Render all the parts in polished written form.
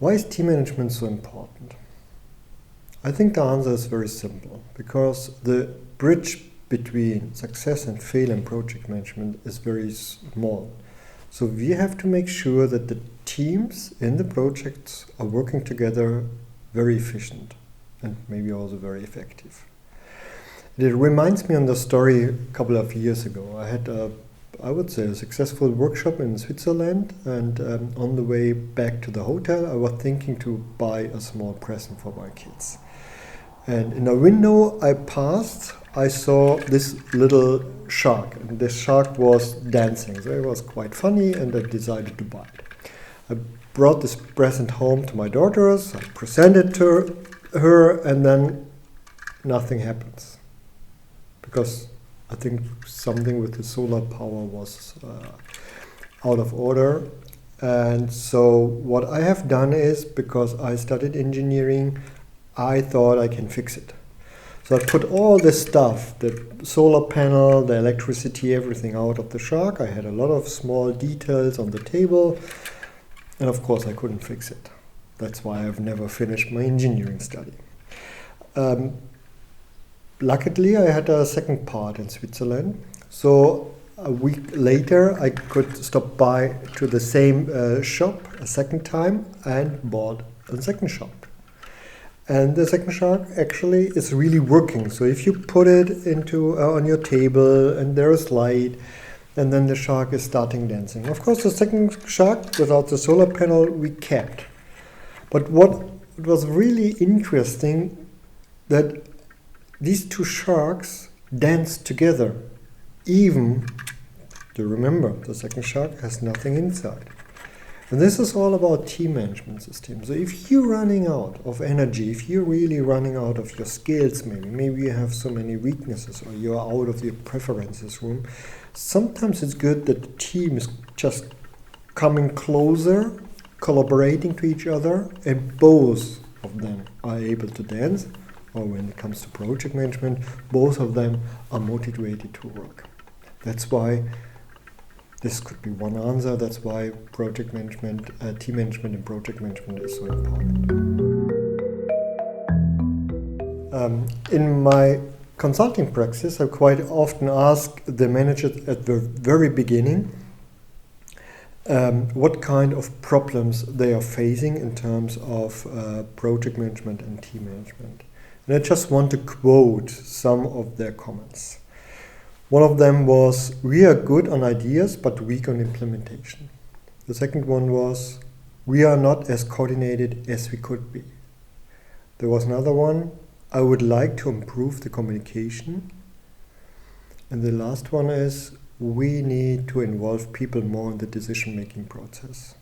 Why is team management so important? I think the answer is very simple, because the bridge between success and failure in project management is very small. So we have to make sure that the teams in the projects are working together very efficient and maybe also very effective. It reminds me of the story a couple of years ago. I had a successful workshop in Switzerland, and on the way back to the hotel I was thinking to buy a small present for my kids. And in a window I passed, I saw this little shark, and this shark was dancing, so it was quite funny, and I decided to buy it. I brought this present home to my daughters, I presented to her, and then nothing happens. Because I think something with the solar power was out of order. And so what I have done is, because I studied engineering, I thought I can fix it. So I put all this stuff, the solar panel, the electricity, everything out of the shark. I had a lot of small details on the table, and of course I couldn't fix it. That's why I've never finished my engineering study. Luckily, I had a second part in Switzerland, so a week later I could stop by to the same shop a second time and bought a second shark. And the second shark actually is really working. So if you put it into on your table and there is light, and then the shark is starting dancing. Of course, the second shark without the solar panel we kept. But what was really interesting, that these two sharks danced together, even, to remember, the second shark has nothing inside. And this is all about team management systems. So if you're running out of energy, if you're really running out of your skills, maybe you have so many weaknesses, or you're out of your preferences room, sometimes it's good that the team is just coming closer, collaborating to each other, and both of them are able to dance. Or when it comes to project management, both of them are motivated to work. That's why this could be one answer. That's why project management, team management and project management is so important. In my consulting practice, I quite often ask the managers at the very beginning what kind of problems they are facing in terms of project management and team management. And I just want to quote some of their comments. One of them was, "We are good on ideas but weak on implementation." The second one was, "We are not as coordinated as we could be." There was another one, "I would like to improve the communication." And the last one is, "We need to involve people more in the decision-making process."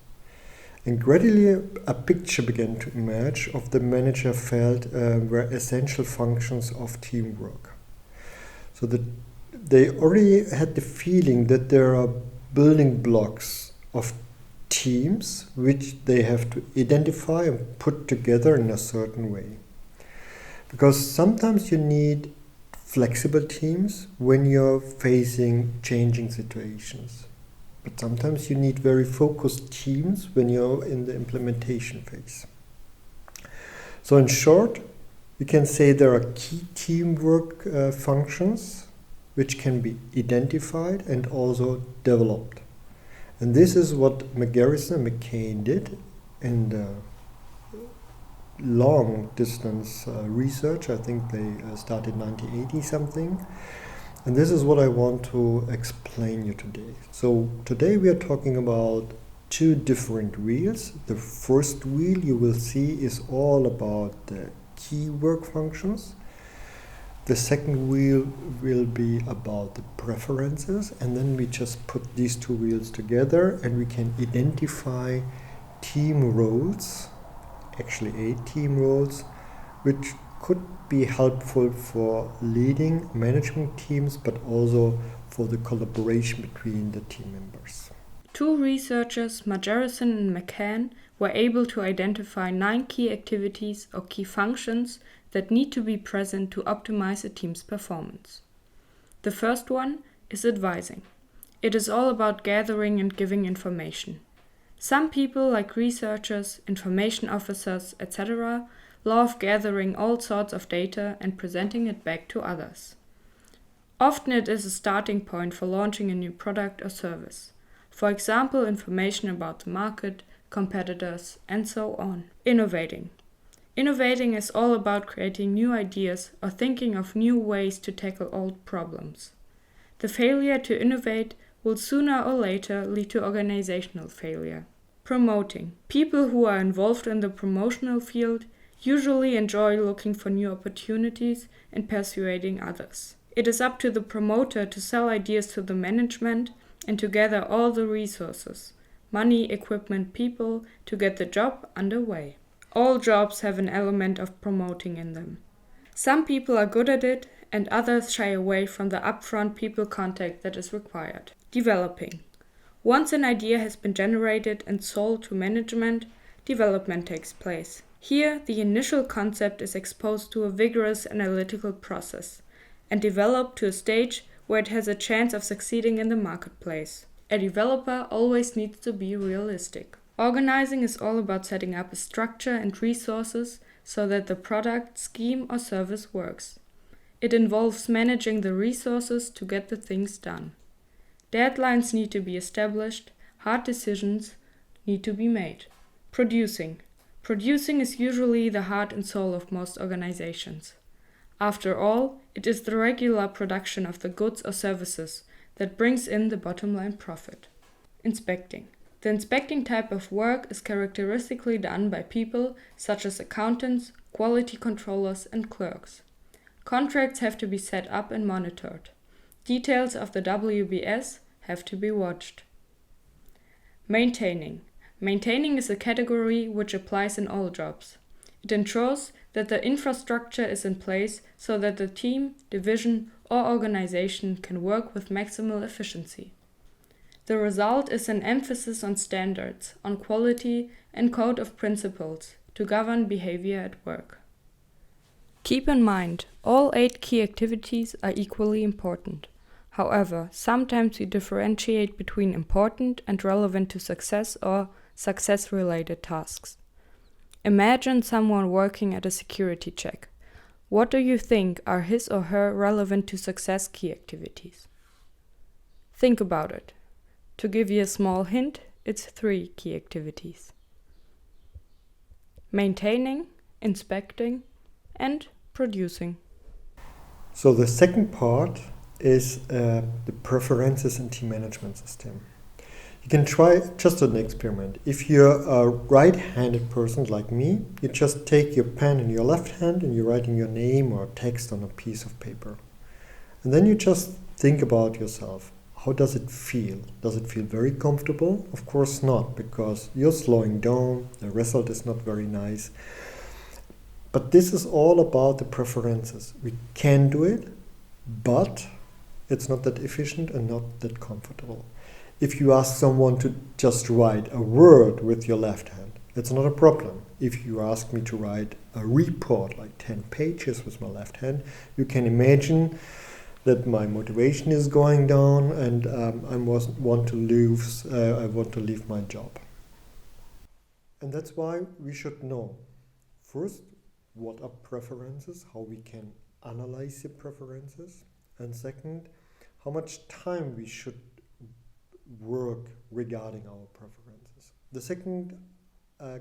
And gradually a picture began to emerge of the manager felt were essential functions of teamwork. So they already had the feeling that there are building blocks of teams which they have to identify and put together in a certain way. Because sometimes you need flexible teams when you're facing changing situations. But sometimes you need very focused teams when you're in the implementation phase. So in short, you can say there are key teamwork functions which can be identified and also developed. And this is what McGarrison and McCain did in the long distance research. I think they started 1980 something. And this is what I want to explain you today. So today we are talking about two different wheels. The first wheel you will see is all about the key work functions. The second wheel will be about the preferences, and then we just put these two wheels together and we can identify team roles, actually 8 team roles, which could be helpful for leading management teams, but also for the collaboration between the team members. Two researchers, Margerison and McCann, were able to identify 9 key activities or key functions that need to be present to optimize a team's performance. The first one is advising. It is all about gathering and giving information. Some people, like researchers, information officers, etc., love gathering all sorts of data and presenting it back to others. Often it is a starting point for launching a new product or service. For example, information about the market, competitors, and so on. Innovating. Innovating is all about creating new ideas or thinking of new ways to tackle old problems. The failure to innovate will sooner or later lead to organizational failure. Promoting. People who are involved in the promotional field usually enjoy looking for new opportunities and persuading others. It is up to the promoter to sell ideas to the management and to gather all the resources, money, equipment, people, to get the job underway. All jobs have an element of promoting in them. Some people are good at it and others shy away from the upfront people contact that is required. Developing. Once an idea has been generated and sold to management, development takes place. Here, the initial concept is exposed to a vigorous analytical process and developed to a stage where it has a chance of succeeding in the marketplace. A developer always needs to be realistic. Organizing is all about setting up a structure and resources so that the product, scheme, or service works. It involves managing the resources to get the things done. Deadlines need to be established, hard decisions need to be made. Producing. Producing is usually the heart and soul of most organizations. After all, it is the regular production of the goods or services that brings in the bottom line profit. Inspecting. The inspecting type of work is characteristically done by people such as accountants, quality controllers, and clerks. Contracts have to be set up and monitored. Details of the WBS have to be watched. Maintaining. Maintaining is a category which applies in all jobs. It ensures that the infrastructure is in place so that the team, division, or organization can work with maximal efficiency. The result is an emphasis on standards, on quality, and code of principles to govern behavior at work. Keep in mind, all 8 key activities are equally important. However, sometimes we differentiate between important and relevant to success or success-related tasks. Imagine someone working at a security check. What do you think are his or her relevant to success key activities? Think about it. To give you a small hint, it's 3 key activities: maintaining, inspecting, and producing. So the second part is the preferences in team management system. You can try just an experiment. If you're a right-handed person like me, you just take your pen in your left hand and you're writing your name or text on a piece of paper. And then you just think about yourself. How does it feel? Does it feel very comfortable? Of course not, because you're slowing down, the result is not very nice. But this is all about the preferences. We can do it, but it's not that efficient and not that comfortable. If you ask someone to just write a word with your left hand, it's not a problem. If you ask me to write a report, like 10 pages with my left hand, you can imagine that my motivation is going down and I want to leave my job. And that's why we should know, first, what are preferences, how we can analyze the preferences, and second, how much time we should work regarding our preferences. The second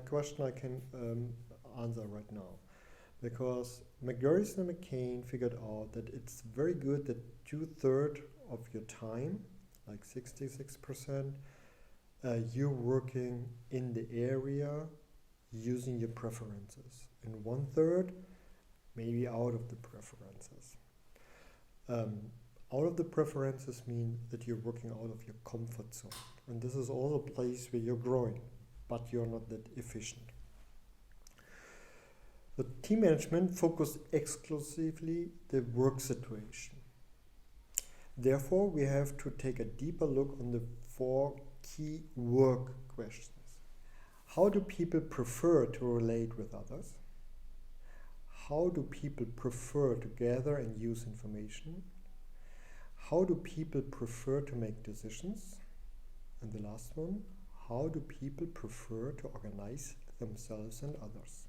question I can answer right now, because McGarrison and McCain figured out that it's very good that 2/3 of your time, like 66%, you're working in the area using your preferences, and 1/3 maybe out of the preferences. Out of the preferences mean that you're working out of your comfort zone, and this is also a place where you're growing, but you're not that efficient. The team management focuses exclusively the work situation. Therefore, we have to take a deeper look on the 4 key work questions. How do people prefer to relate with others? How do people prefer to gather and use information? How do people prefer to make decisions? And the last one, how do people prefer to organize themselves and others.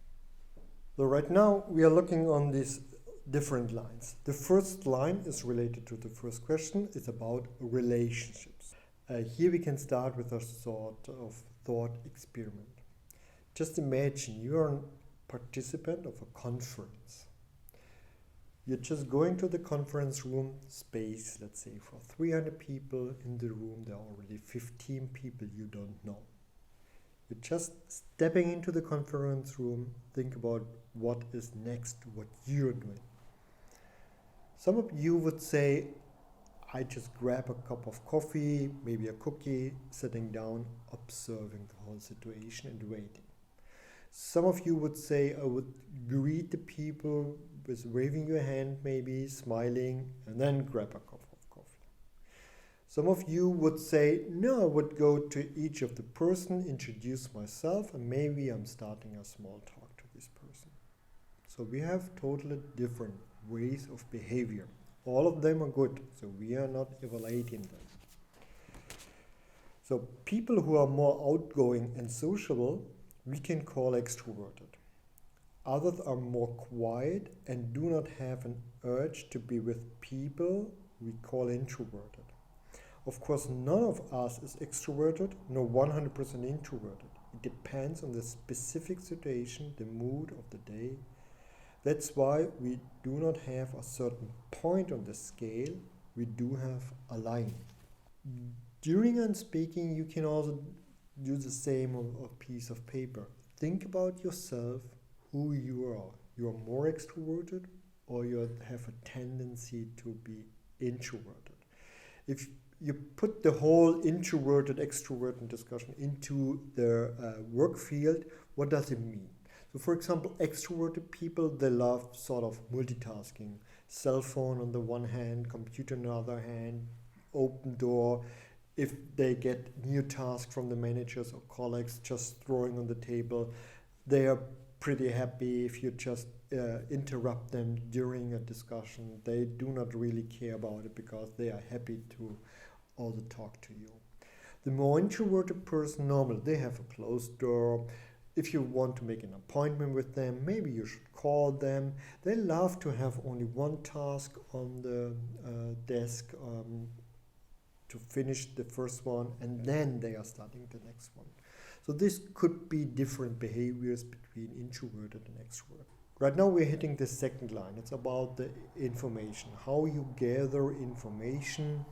So right now we are looking on these different lines. The first line is related to the first question. It's about relationships. Here we can start with a sort of thought experiment. Just imagine you're a participant of a conference. You're just going to the conference room space, let's say for 300 people in the room. There are already 15 people you don't know. You're just stepping into the conference room. Think about what is next, what you're doing. Some of you would say, I just grab a cup of coffee, maybe a cookie, sitting down, observing the whole situation and waiting. Some of you would say, I would greet the people with waving your hand, maybe smiling, and then grab a cup of coffee. Some of you would say, no, I would go to each of the person, introduce myself, and maybe I'm starting a small talk to this person. So we have totally different ways of behavior. All of them are good, so we are not evaluating them. So people who are more outgoing and sociable, we can call extroverted. Others are more quiet and do not have an urge to be with people, we call introverted. Of course, none of us is extroverted, nor 100% introverted. It depends on the specific situation, the mood of the day. That's why we do not have a certain point on the scale, we do have a line. During on speaking, you can also do the same on a piece of paper. Think about yourself, who you are. You are more extroverted or you have a tendency to be introverted. If you put the whole introverted, extroverted discussion into the work field, what does it mean? So for example, extroverted people, they love sort of multitasking. Cell phone on the one hand, computer on the other hand, open door. If they get new tasks from the managers or colleagues just throwing on the table, they are pretty happy if you just interrupt them during a discussion. They do not really care about it because they are happy to also talk to you. The more introverted person, normally they have a closed door. If you want to make an appointment with them, maybe you should call them. They love to have only one task on the desk to finish the first one, and then they are starting the next one. So this could be different behaviors between introverted and extroverted. Right now we're hitting the second line. It's about the information, how you gather information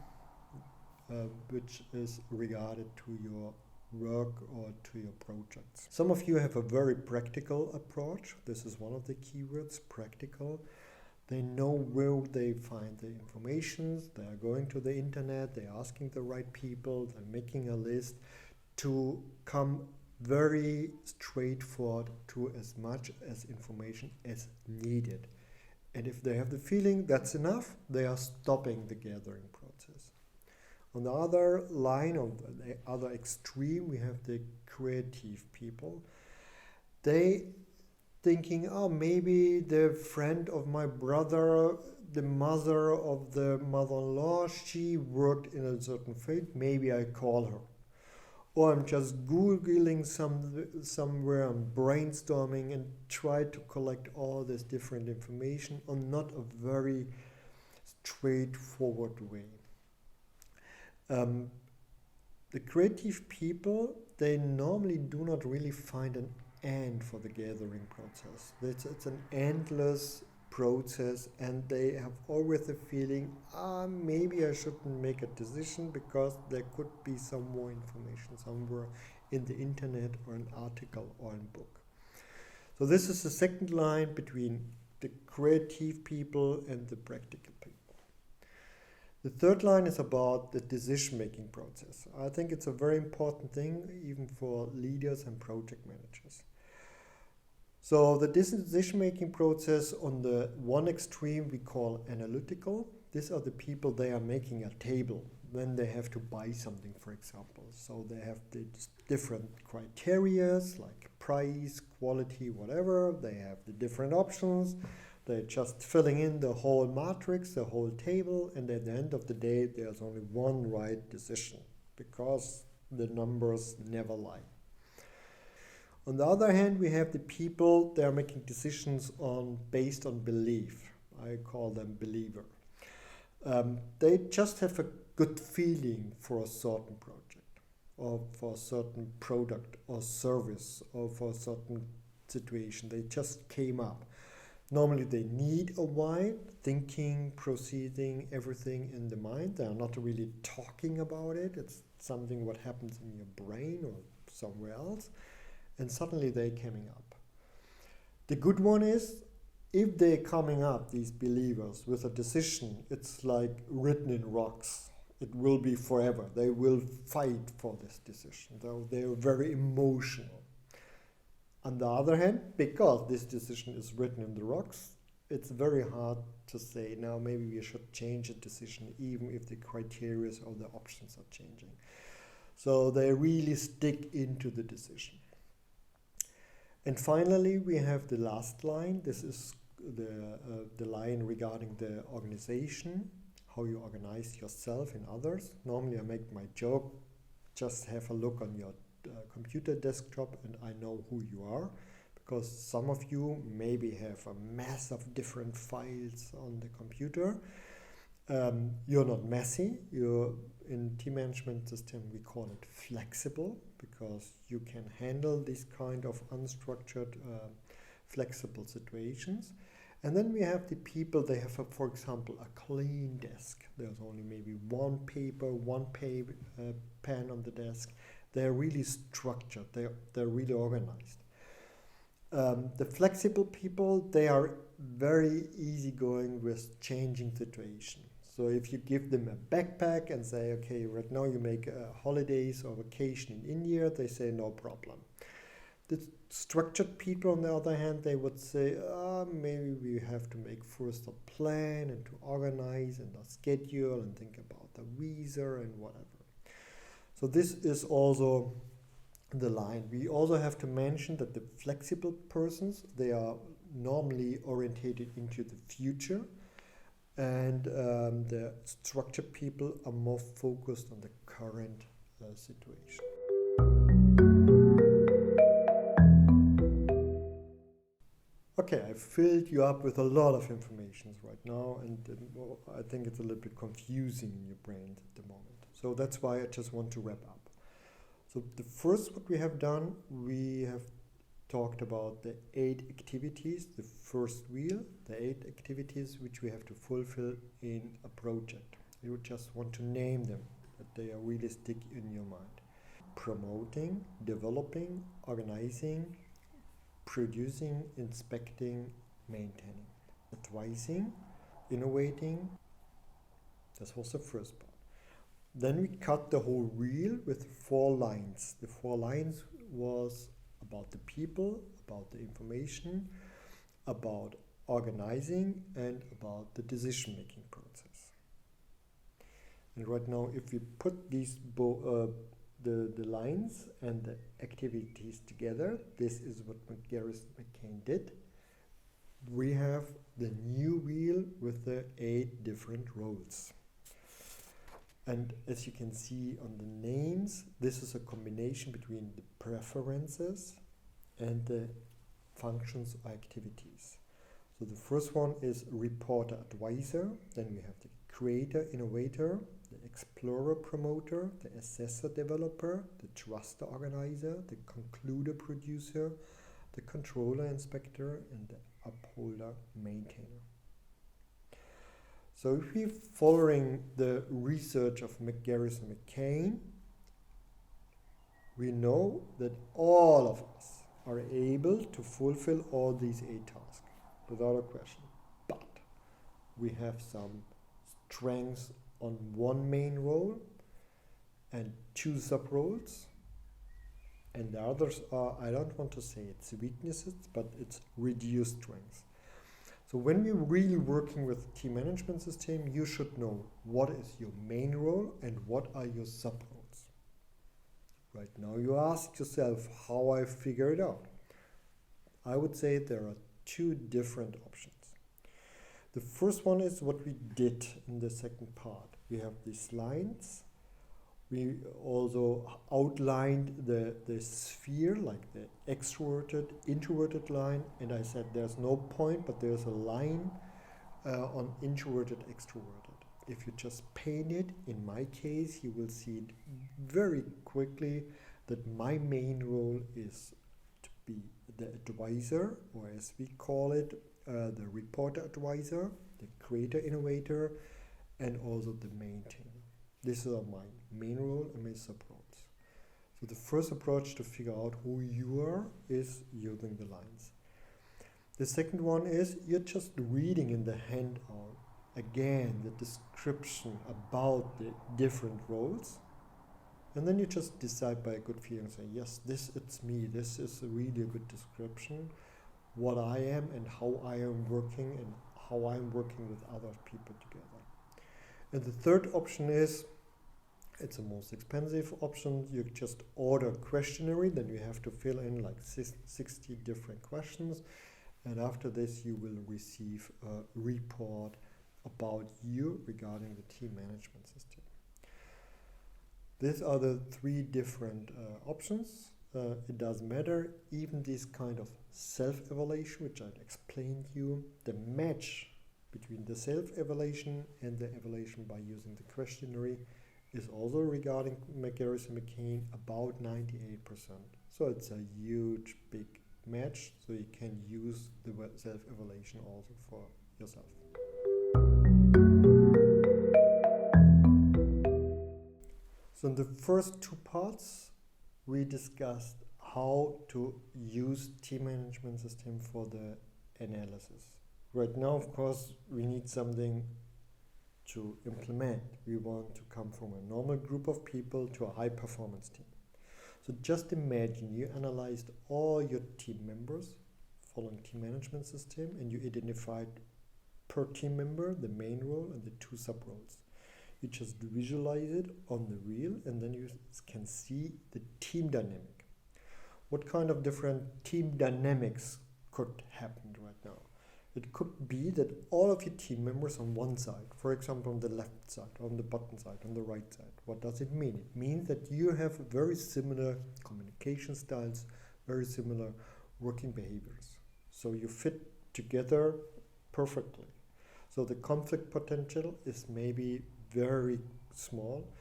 which is regarded to your work or to your projects. Some of you have a very practical approach. This is one of the keywords, practical. They know where they find the information. They are going to the internet. They're asking the right people. They're making a list to come very straightforward to as much as information as needed. And if they have the feeling that's enough, they are stopping the gathering process. On the other line, on the other extreme, we have the creative people. They thinking, oh, maybe the friend of my brother, the mother of the mother-in-law, she worked in a certain field, maybe I call her. Or I'm just Googling somewhere, I'm brainstorming and try to collect all this different information on not a very straightforward way. The creative people, they normally do not really find an end for the gathering process. It's an endless process, and they have always the feeling, maybe I shouldn't make a decision because there could be some more information somewhere in the internet or an article or a book. So this is the second line between the creative people and the practical people. The third line is about the decision-making process. I think it's a very important thing even for leaders and project managers. So the decision-making process, on the one extreme we call analytical. These are the people, they are making a table when they have to buy something, for example. So they have the different criteria like price, quality, whatever. They have the different options. They're just filling in the whole matrix, the whole table, and at the end of the day, there's only one right decision because The numbers never lie. On the other hand, we have the people, they are making decisions based on belief. I call them believer. They just have a good feeling for a certain project, or for a certain product or service, or for a certain situation. They just came up. Normally they need a while, thinking, proceeding, everything in the mind. They are not really talking about it. It's something what happens in your brain or somewhere else. And suddenly they're coming up. The good one is, if they're coming up, these believers, with a decision, it's like written in rocks. It will be forever. They will fight for this decision. They're very emotional. On the other hand, because this decision is written in the rocks, it's very hard to say, now maybe we should change the decision, even if the criteria or the options are changing. So they really stick into the decision. And finally, we have the last line. This is the line regarding the organization, how you organize yourself and others. Normally I make my joke, just have a look on your computer desktop and I know who you are, because some of you maybe have a mass of different files on the computer. You're not messy. In team management system we call it flexible, because you can handle these kind of unstructured flexible situations. And then we have the people, they have, for example, a clean desk. There's only maybe one paper, pen on the desk. They're really structured. They're really organized. The flexible people, they are very easygoing with changing situations. So if you give them a backpack and say, okay, right now you make holidays or vacation in India, they say no problem. The structured people, on the other hand, they would say, maybe we have to make first a plan and to organize and a schedule and think about the visa and whatever. So this is also the line. We also have to mention that the flexible persons, they are normally orientated into the future, and the structured people are more focused on the current situation. Okay, I filled you up with a lot of information right now, and I think it's a little bit confusing in your brain at the moment. So that's why I just want to wrap up. So the first what we have done, we have talked about the 8 activities, the first wheel, the 8 activities which we have to fulfill in a project. You just want to name them, that they are really stick in your mind. Promoting, developing, organizing, producing, inspecting, maintaining. Advising, innovating, this was the first part. Then we cut the whole wheel with 4 lines. The 4 lines was about the people, about the information, about organizing, and about the decision-making process. And right now, if we put these the lines and the activities together, this is what McCarran did. We have the new wheel with the 8 different roles. And as you can see on the names, this is a combination between the preferences and the functions or activities. So the first one is reporter advisor, then we have the creator innovator, the explorer promoter, the assessor developer, the truster organizer, the concluder producer, the controller inspector, and the upholder maintainer. So if we're following the research of McGarris and McCain, we know that all of us are able to fulfill all these 8 tasks without a question. But we have some strengths on one main role and 2 sub-roles. And the others are, I don't want to say it's weaknesses, but it's reduced strengths. So when we're really working with team management system, you should know what is your main role and what are your sub-roles. Right now you ask yourself how I figure it out. I would say there are 2 different options. The first one is what we did in the second part. We have these lines We also outlined the sphere, like the extroverted, introverted line, and I said there's no point, but there's a line on introverted, extroverted. If you just paint it, in my case, you will see it very quickly that my main role is to be the advisor, or as we call it, the reporter advisor, the creator innovator, and also the maintainer. This is my main role and my sub-roles. So the first approach to figure out who you are is using the lines. The second one is you're just reading in the handout again the description about the different roles, and then you just decide by a good feeling and say, yes, it's me, this is really a good description, what I am and how I am working and how I'm working with other people together. And the third option is, it's the most expensive option, you just order a questionnaire, then you have to fill in like 60 different questions, and after this you will receive a report about you regarding the team management system. These are the three different options. It doesn't matter, even this kind of self-evaluation, which I explained to you, the match between the self-evaluation and the evaluation by using the questionnaire is also regarding McGarris and McCain about 98%. So it's a huge, big match, so you can use the self-evaluation also for yourself. So in the first two parts, we discussed how to use team management system for the analysis. Right now, of course, we need something to implement. We want to come from a normal group of people to a high performance team. So just imagine you analyzed all your team members following team management system, and you identified per team member the main role and the two sub roles. You just visualize it on the wheel, and then you can see the team dynamic. What kind of different team dynamics could happen right now? It could be that all of your team members on one side, for example, on the left side, on the bottom side, on the right side. What does it mean? It means that you have very similar communication styles, very similar working behaviors. So you fit together perfectly. So the conflict potential is maybe very small.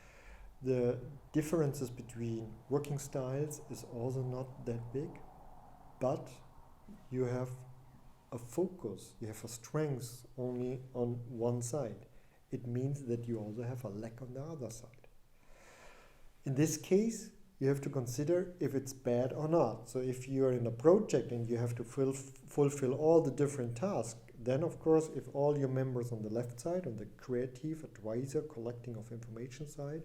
The differences between working styles is also not that big, but you have a focus, you have a strength only on one side. It means that you also have a lack on the other side. In this case, you have to consider if it's bad or not. So if you are in a project and you have to fulfill all the different tasks, then of course, if all your members on the left side, on the creative advisor collecting of information side,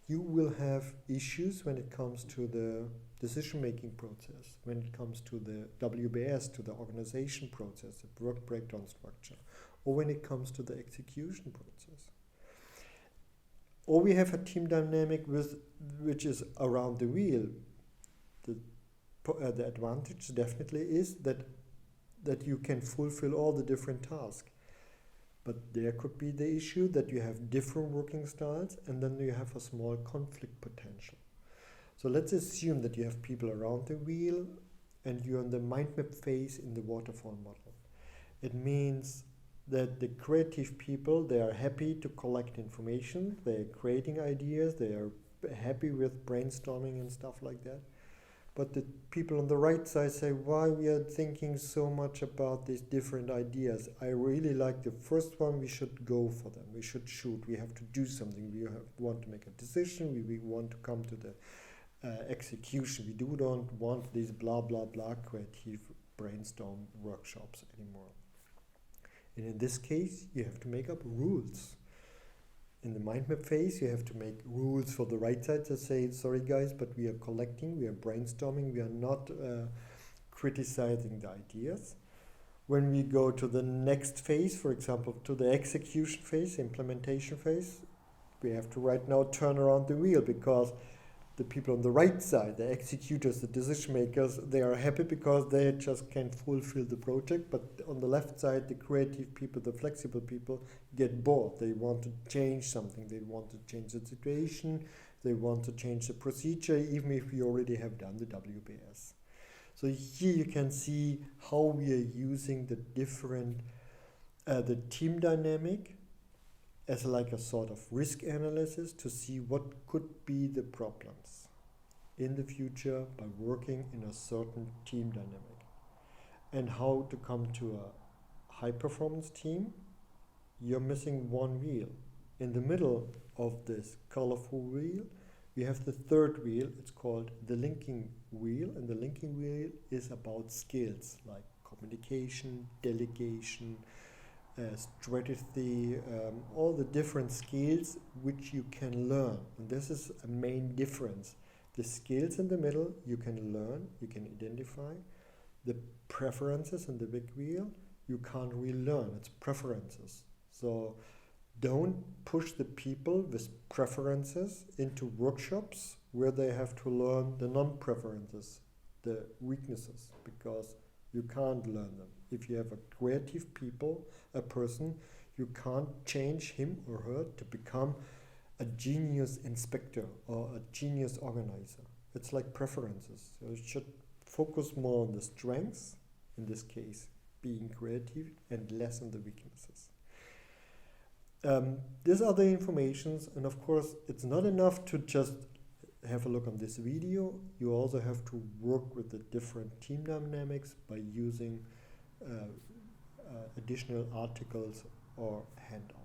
you will have issues when it comes to the decision-making process, when it comes to the WBS, to the organization process, the work breakdown structure, or when it comes to the execution process. Or we have a team dynamic which is around the wheel. The advantage definitely is that you can fulfill all the different tasks. But there could be the issue that you have different working styles, and then you have a small conflict potential. So let's assume that you have people around the wheel and you're on the mind map phase in the waterfall model. It means that the creative people, they are happy to collect information, they're creating ideas, they are happy with brainstorming and stuff like that. But the people on the right side say, why we are thinking so much about these different ideas? I really like the first one, we should go for them. We should shoot, we have to do something. We want to make a decision, we want to come to the execution. We don't want these blah, blah, blah creative brainstorm workshops anymore. And in this case, you have to make up rules. In the mind map phase, you have to make rules for the right side to say, sorry guys, but we are collecting, we are brainstorming, we are not criticizing the ideas. When we go to the next phase, for example, to the execution phase, implementation phase, we have to right now turn around the wheel, because the people on the right side, the executors, the decision makers, they are happy because they just can fulfill the project. But on the left side, the creative people, the flexible people get bored. They want to change something. They want to change the situation. they want to change the procedure, even if we already have done the WBS. So here you can see how we are using the different, the team dynamic as like a sort of risk analysis to see what could be the problems in the future by working in a certain team dynamic, and how to come to a high performance team. You're missing one wheel. In the middle of this colorful wheel, we have the third wheel. It's called the linking wheel, and the linking wheel is about skills like communication, delegation, strategy, all the different skills which you can learn. And this is a main difference. The skills in the middle you can learn, you can identify. The preferences in the big wheel you can't really learn. It's preferences. So don't push the people with preferences into workshops where they have to learn the non-preferences, the weaknesses, because you can't learn them. If you have a creative people, a person, you can't change him or her to become a genius inspector or a genius organizer. It's like preferences. So you should focus more on the strengths, in this case being creative, and less on the weaknesses. These are the informations, and of course it's not enough to just have a look on this video. You also have to work with the different team dynamics by using additional articles or handouts.